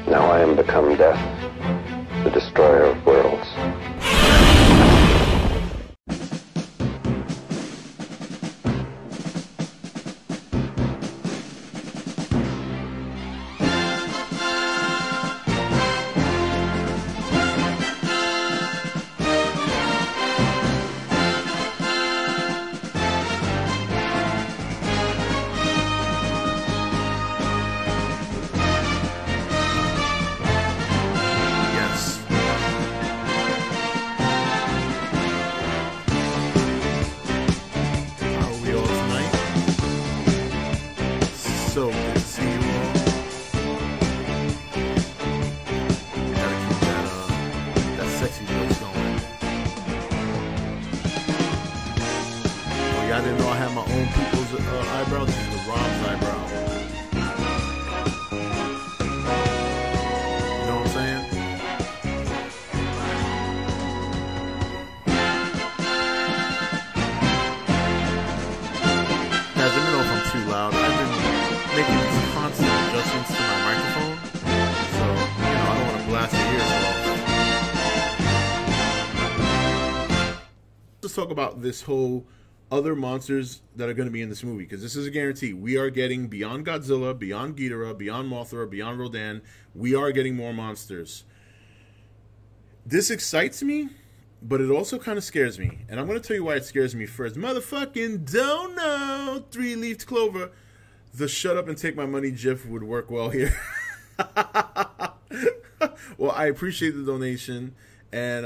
Now I am become death, the destroyer of worlds. So good to see you all. Gotta keep that sexy voice going. Oh, y'all didn't know I had my own people's eyebrow? This is the Rob's eyebrow. You know what I'm saying? Guys, let me know if I'm too loud. I've been making these constant adjustments to my microphone, so I don't want to blast the ears off. Let's talk about this whole other monsters that are going to be in this movie, because this is a guarantee. We are getting beyond Godzilla, beyond Ghidorah, beyond Mothra, beyond Rodan. We are getting more monsters. This excites me, but it also kind of scares me, and I'm going to tell you why it scares me first. Motherfucking don't know. 3-leafed clover. The shut up and take my money gif would work well here. Well, I appreciate the donation. And,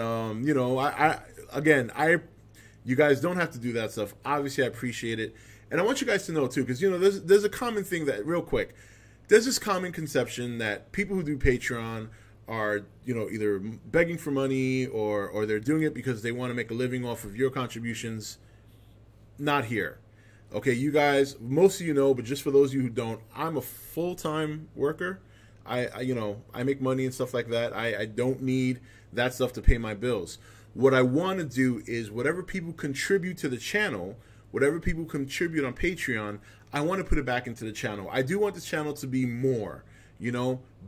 you guys don't have to do that stuff. Obviously, I appreciate it. And I want you guys to know, too, because, there's a common thing that, real quick, there's this common conception that people who do Patreon are, either begging for money or they're doing it because they want to make a living off of your contributions. Not here. Okay, you guys, most of you know, but just for those of you who don't, I'm a full-time worker. I make money and stuff like that. I don't need that stuff to pay my bills. What I want to do is whatever people contribute to the channel, whatever people contribute on Patreon, I want to put it back into the channel. I do want the channel to be more,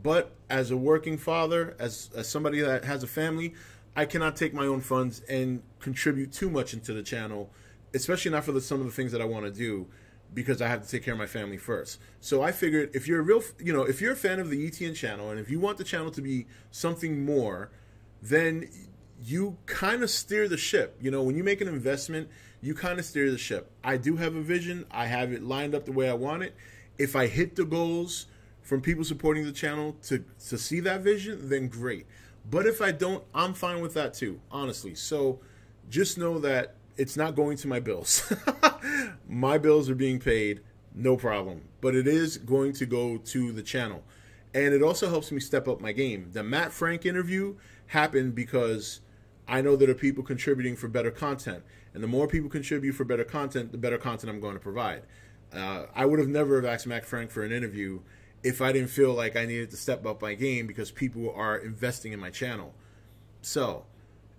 but as a working father, as somebody that has a family, I cannot take my own funds and contribute too much into the channel, especially not for some of the things that I want to do, because I have to take care of my family first. So I figured if you're if you're a fan of the E.T.N channel, and if you want the channel to be something more, then you kind of steer the ship. When you make an investment, you kind of steer the ship. I do have a vision. I have it lined up the way I want it. If I hit the goals from people supporting the channel to see that vision, then great. But if I don't, I'm fine with that too, honestly. So just know that it's not going to my bills. My bills are being paid, no problem. But it is going to go to the channel. And it also helps me step up my game. The Matt Frank interview happened because I know there are people contributing for better content. And the more people contribute for better content, the better content I'm going to provide. I would have never have asked Matt Frank for an interview if I didn't feel like I needed to step up my game because people are investing in my channel. So...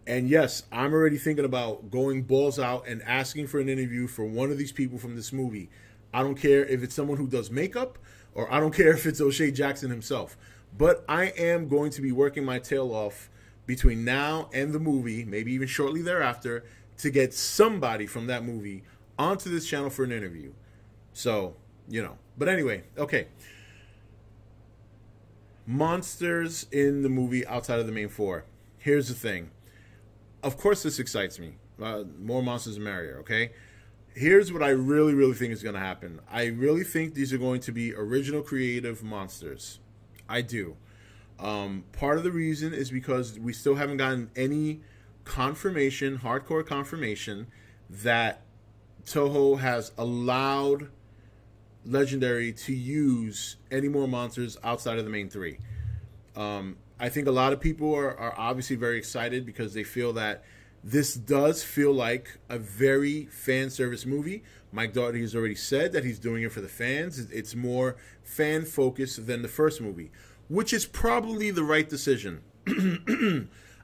And yes, I'm already thinking about going balls out and asking for an interview for one of these people from this movie. I don't care if it's someone who does makeup, or I don't care if it's O'Shea Jackson himself. But I am going to be working my tail off between now and the movie, maybe even shortly thereafter, to get somebody from that movie onto this channel for an interview. So, But anyway, okay. Monsters in the movie outside of the main four. Here's the thing. Of course this excites me. More monsters the merrier, okay? Here's what I really, really think is going to happen. I really think these are going to be original creative monsters. I do. Part of the reason is because we still haven't gotten any confirmation, hardcore confirmation, that Toho has allowed Legendary to use any more monsters outside of the main three. I think a lot of people are obviously very excited because they feel that This does feel like a very fan service movie. Mike Dougherty has already said that he's doing it for the fans. It's more fan focused than the first movie, which is probably the right decision.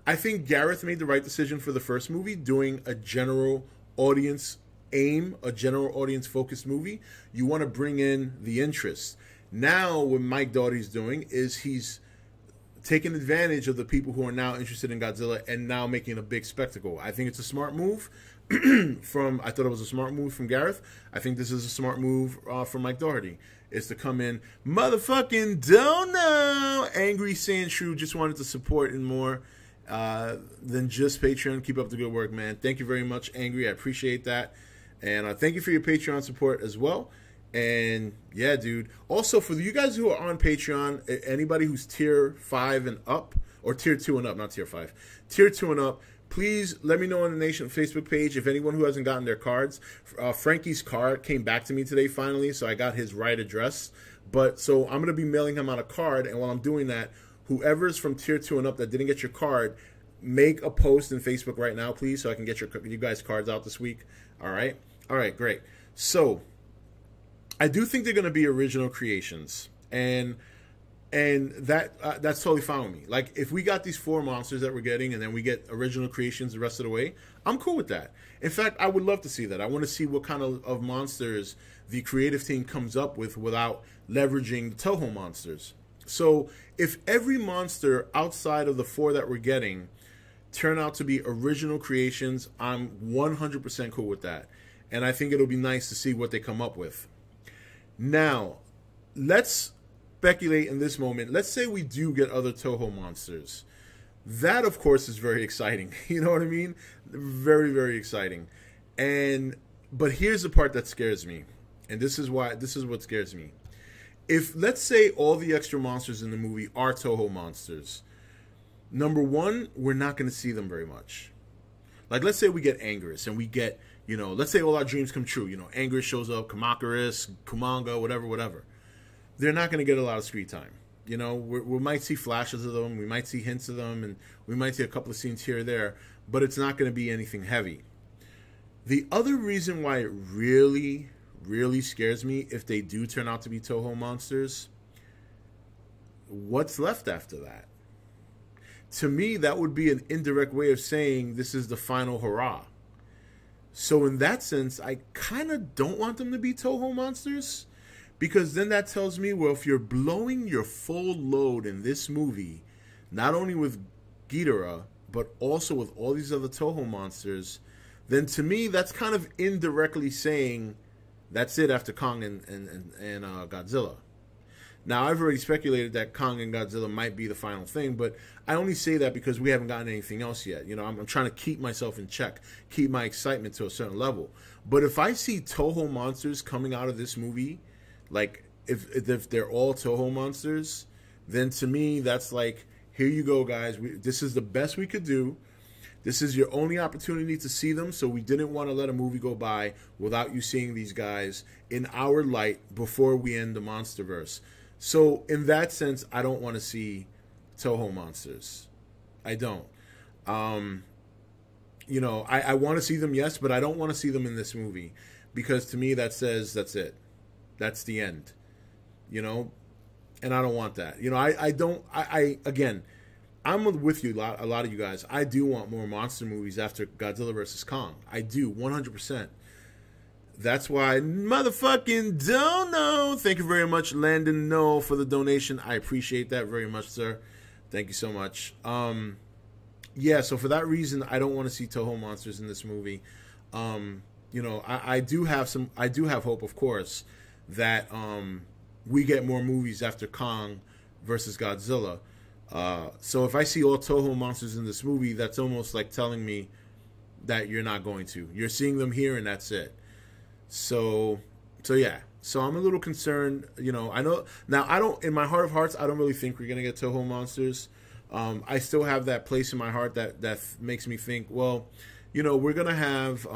I think Gareth made the right decision for the first movie, doing a general audience a general audience focused movie. You want to bring in the interest. Now what Mike Dougherty's doing is he's taking advantage of the people who are now interested in Godzilla and now making a big spectacle. I think it's a smart move I thought it was a smart move from Gareth. I think this is a smart move from Mike Dougherty. Is to come in, motherfucking don't know. Angry Sandshrew just wanted to support and more than just Patreon. Keep up the good work, man. Thank you very much, Angry. I appreciate that. And thank you for your Patreon support as well. And yeah, dude. Also, for you guys who are on Patreon, anybody who's tier 5 and up, or tier 2 and up, not tier 5, tier 2 and up, please let me know on the Nation Facebook page if anyone who hasn't gotten their cards. Frankie's card came back to me today finally, so I got his right address. But so I'm going to be mailing him out a card, and while I'm doing that, whoever's from tier 2 and up that didn't get your card, make a post in Facebook right now, please, so I can get you guys cards out this week. All right? All right, great. So I do think they're going to be original creations, and that's totally fine with me. Like, if we got these 4 monsters that we're getting, and then we get original creations the rest of the way, I'm cool with that. In fact, I would love to see that. I want to see what kind of monsters the creative team comes up with without leveraging the Toho monsters. So if every monster outside of the 4 that we're getting turn out to be original creations, I'm 100% cool with that. And I think it'll be nice to see what they come up with. Now, let's speculate in this moment. Let's say we do get other Toho monsters. That, of course, is very exciting. You know what I mean? Very, very exciting. But here's the part that scares me. And this is what scares me. If, let's say, all the extra monsters in the movie are Toho monsters, number one, we're not going to see them very much. Like, let's say we get Anguirus, and we get, let's say all our dreams come true. Anguirus shows up, Kamacuras, Kumanga, whatever. They're not going to get a lot of screen time. We might see flashes of them, we might see hints of them, and we might see a couple of scenes here or there, but it's not going to be anything heavy. The other reason why it really, really scares me, if they do turn out to be Toho monsters, what's left after that? To me, that would be an indirect way of saying this is the final hurrah. So in that sense, I kind of don't want them to be Toho monsters, because then that tells me, well, if you're blowing your full load in this movie, not only with Ghidorah, but also with all these other Toho monsters, then to me, that's kind of indirectly saying that's it after Kong and Godzilla. Now, I've already speculated that Kong and Godzilla might be the final thing, but I only say that because we haven't gotten anything else yet. I'm trying to keep myself in check, keep my excitement to a certain level. But if I see Toho monsters coming out of this movie, like if they're all Toho monsters, then to me, that's like, here you go, guys. This is the best we could do. This is your only opportunity to see them, so we didn't want to let a movie go by without you seeing these guys in our light before we end the Monsterverse. So in that sense, I don't want to see Toho monsters. I don't. I want to see them, yes, but I don't want to see them in this movie, because to me that says that's it. That's the end. And I don't want that. Again, I'm with you, a lot of you guys. I do want more monster movies after Godzilla vs. Kong. I do, 100%. That's why motherfucking don't know. Thank you very much, Landon No, for the donation. I appreciate that very much, sir. Thank you so much. So for that reason, I don't want to see Toho monsters in this movie. I do have hope, of course, that we get more movies after Kong versus Godzilla. So if I see all Toho monsters in this movie, that's almost like telling me that you're not going to. You're seeing them here, and that's it. So yeah. So I'm a little concerned. I know now. I don't. In my heart of hearts, I don't really think we're gonna get Toho monsters. I still have that place in my heart that makes me think, well, we're going to have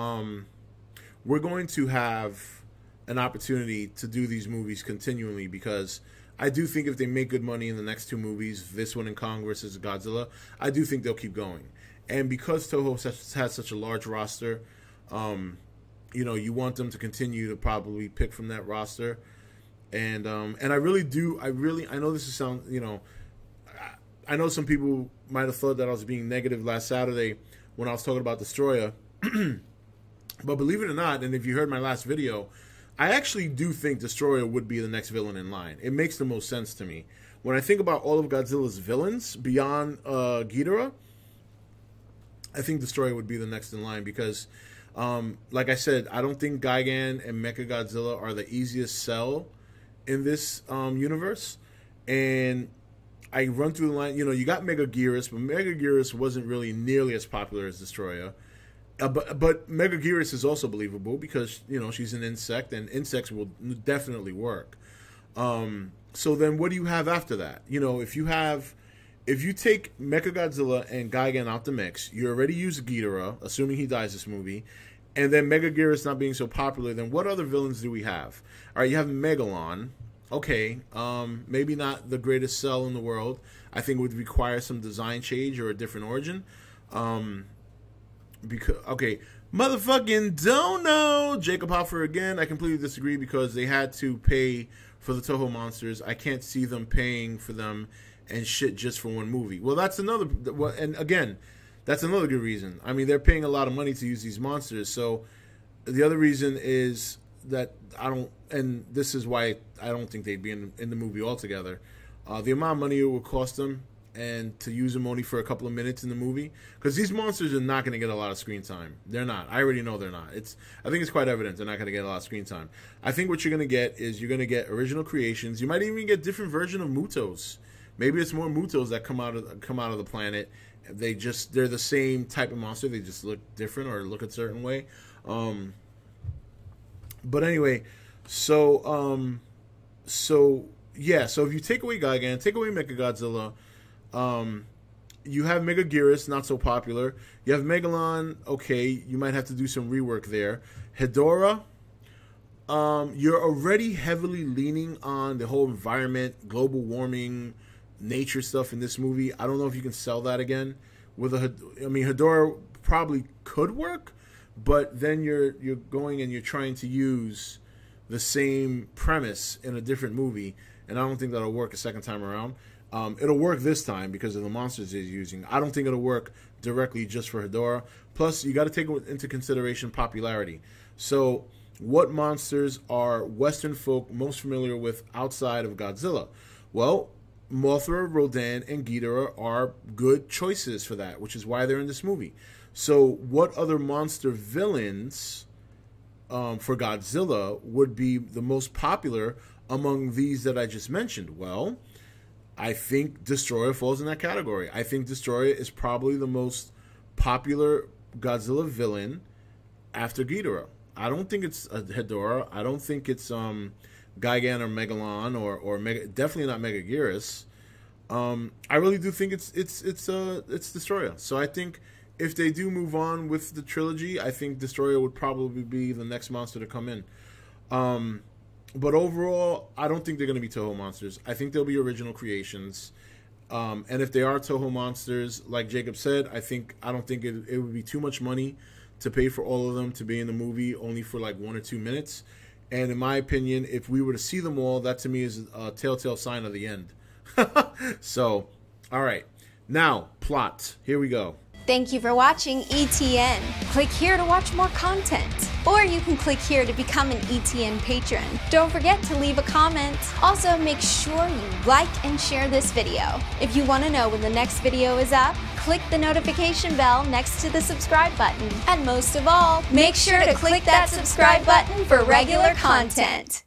an opportunity to do these movies continually, because I do think if they make good money in the next 2 movies, this one and Kong versus Godzilla, I do think they'll keep going. And because Toho has such a large roster, you know, you want them to continue to probably pick from that roster. And I really do. I know this is sound. You know, I know some people might have thought that I was being negative last Saturday when I was talking about Destroyer. But believe it or not, and if you heard my last video, I actually do think Destroyer would be the next villain in line. It makes the most sense to me. When I think about all of Godzilla's villains beyond Ghidorah, I think Destroyer would be the next in line because, like I said, I don't think Gigan and Mechagodzilla are the easiest sell in this universe. And I run through the line, you know, you got Megaguirus, but Megaguirus wasn't really nearly as popular as Destroyer. But Megaguirus is also believable because, you know, she's an insect, and insects will definitely work. So then what do you have after that? You know, if you take Mechagodzilla and Gigan out the mix, you already use Ghidorah, assuming he dies this movie, and then Megaguirus not being so popular, then what other villains do we have? All right, you have Megalon. Okay, maybe not the greatest cell in the world. I think it would require some design change or a different origin. Because motherfucking don't know. Jacob Hoffer again. I completely disagree because they had to pay for the Toho monsters. I can't see them paying for them and shit just for one movie. Well, that's another. And again, that's another good reason. I mean, they're paying a lot of money to use these monsters. So the other reason is that I don't, and this is why I don't think they'd be in the movie altogether. The amount of money it would cost them, and to use them only for a couple of minutes in the movie, because these monsters are not going to get a lot of screen time. They're not. I already know they're not. I think it's quite evident they're not going to get a lot of screen time. I think what you're going to get is you're going to get original creations. You might even get different version of Mutos. Maybe it's more Mutos that come out of the planet. They're the same type of monster. They just look different or look a certain way. But anyway, so yeah. So if you take away Gigan, take away Mechagodzilla. You have Megaguirus, not so popular. You have Megalon, okay, you might have to do some rework there. Hedorah, you're already heavily leaning on the whole environment, global warming, nature stuff in this movie. I don't know if you can sell that again. Hedorah probably could work, but then you're going and you're trying to use the same premise in a different movie, and I don't think that'll work a second time around. It'll work this time because of the monsters he's using. I don't think it'll work directly just for Hedorah. Plus, you got to take into consideration popularity. So, what monsters are Western folk most familiar with outside of Godzilla? Well, Mothra, Rodan, and Ghidorah are good choices for that, which is why they're in this movie. So, what other monster villains for Godzilla would be the most popular among these that I just mentioned? Well, I think Destroyer falls in that category. I think Destroyer is probably the most popular Godzilla villain after Ghidorah. I don't think it's Hedorah. I don't think it's Gigan or Megalon or definitely not Megaguirus. I really do think it's Destroyer. So I think if they do move on with the trilogy, I think Destroyer would probably be the next monster to come in. But overall, I don't think they're going to be Toho monsters. I think they'll be original creations. And if they are Toho monsters, like Jacob said, I don't think it would be too much money to pay for all of them to be in the movie only for like 1 or 2 minutes. And in my opinion, if we were to see them all, that to me is a telltale sign of the end. So, all right. Now, plot. Here we go. Thank you for watching E.T.N. Click here to watch more content. Or you can click here to become an E.T.N. patron. Don't forget to leave a comment. Also, make sure you like and share this video. If you want to know when the next video is up, click the notification bell next to the subscribe button. And most of all, make sure to click that subscribe button for regular content.